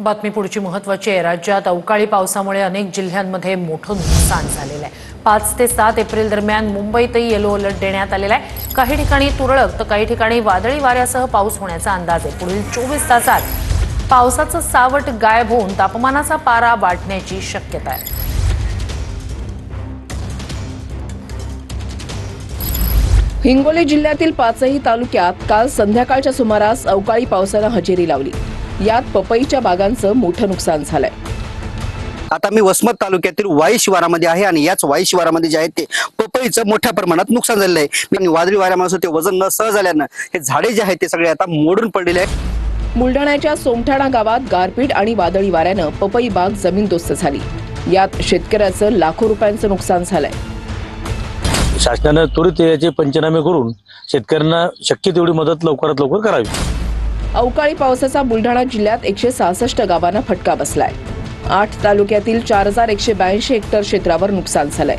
बातमी पुढची महत्त्वाची आहे। राज्यात अवकाळी पावसामुळे अनेक जिल्ह्यांमध्ये मोठं नुकसान झालेलं आहे। 5 ते 7 एप्रिल दरम्यान मुंबईतही येलो अलर्ट देण्यात आलेला आहे। काही ठिकाणी तुरळक तर काही ठिकाणी वादळी वाऱ्यासह पाऊस होण्याचा अंदाज आहे। पुढील 24 तासात पावसाचं सावट गायब होऊन तापमानाचा पारा वाढण्याची शक्यता आहे। हिंगोली जिल्ह्यातील 5ही तालुक्यात काल संध्याकाळच्या सुमारास अवकाळी पावसानं हजेरी लावली। यात पपईच्या बागांचं मोठं नुकसान झालंय। आता मी वसमत तालुक्यातील वाई शिवारामध्ये आहे आणि याच वाई शिवारामध्ये जे आहे ते पपईचं मोठ्या प्रमाणात नुकसान झालेलं आहे। आणि वादळी वाऱ्यामुळे ते वजन न सहज झाल्यानं हे झाडे जे आहेत ते सगळे आता मोडून पडलेले आहेत। बुलढाण्याच्या सोमठाणा गावात गारपीट आणि वादळी वाऱ्यानं पपई बाग जमीनदोस्त झाली। यात शेतकऱ्याचं लाखो रुपयांचं नुकसान झालंय। शासनाने त्वरित याचे पंचनामे करून शेतकऱ्यांना शक्य तेवढी मदत लवकरात लवकर करावी। अवकाळी पावसाचा बुलढाणा जिल्ह्यात 166 गावांना फटका बसलाय। 8 तालुक्यातील 4182 हेक्टर क्षेत्रावर नुकसान झालंय।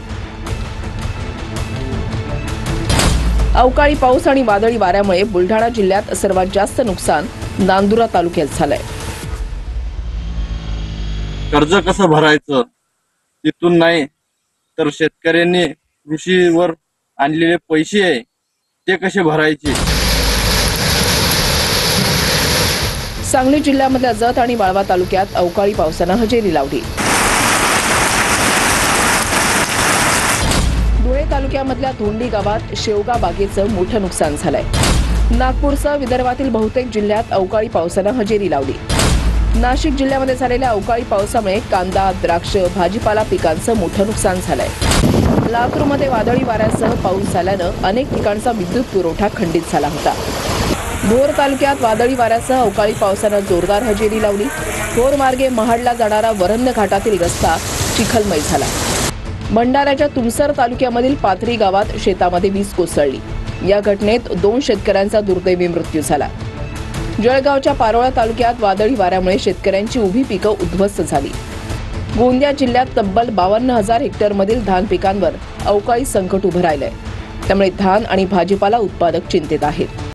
अवकाळी पाऊस आणि वादळी वाऱ्यामुळे बुलढाणा जिल्ह्यात सर्वात जास्त नुकसान नांदुरा तालुक्यात झालंय। कर्ज कसं भरायचं तिथून नाही तर शेतकऱ्यांनी कृषीवर आणलेले पैसे आहे ते कसे भरायचे। सांगली जिल्ह्यामधल्या जत आणि वाळवा तालुक्यात अवकाळी पावसानं हजेरी लावली। धुळे तालुक्यामधल्या धोंडी गावात शेवगा बागेचं मोठं नुकसान झालंय। नागपूरसह विदर्भातील बहुतेक जिल्ह्यात अवकाळी पावसानं हजेरी लावली। नाशिक जिल्ह्यामध्ये झालेल्या अवकाळी पावसामुळे कांदा, द्राक्ष, भाजीपाला पिकांचं मोठं नुकसान झालंय। लातूरमध्ये वादळी वाऱ्यासह पाऊस झाल्यानं अनेक ठिकाणचा विद्युत पुरवठा खंडित झाला होता। भोर तालुक्यात वादळी वाऱ्यासह अवकाळी पावसानं जोरदार हजेरी लावली। भोर मार्गे महाडला जाणारा वरंध घाटातील रस्ता चिखलमय झाला। भंडाऱ्याच्या तुमसर तालुक्यामधील पाथरी गावात शेतामध्ये वीज कोसळली। या घटनेत 2 शेतकऱ्यांचा दुर्दैवी मृत्यू झाला। जळगावच्या पारोळा तालुक्यात वादळी वाऱ्यामुळे शेतकऱ्यांची उभी पिकं उद्ध्वस्त झाली। गोंदिया जिल्ह्यात तब्बल 52,000 हेक्टरमधील धान पिकांवर अवकाळी संकट उभं राहिलंय। त्यामुळे धान आणि भाजीपाला उत्पादक चिंतेत आहेत।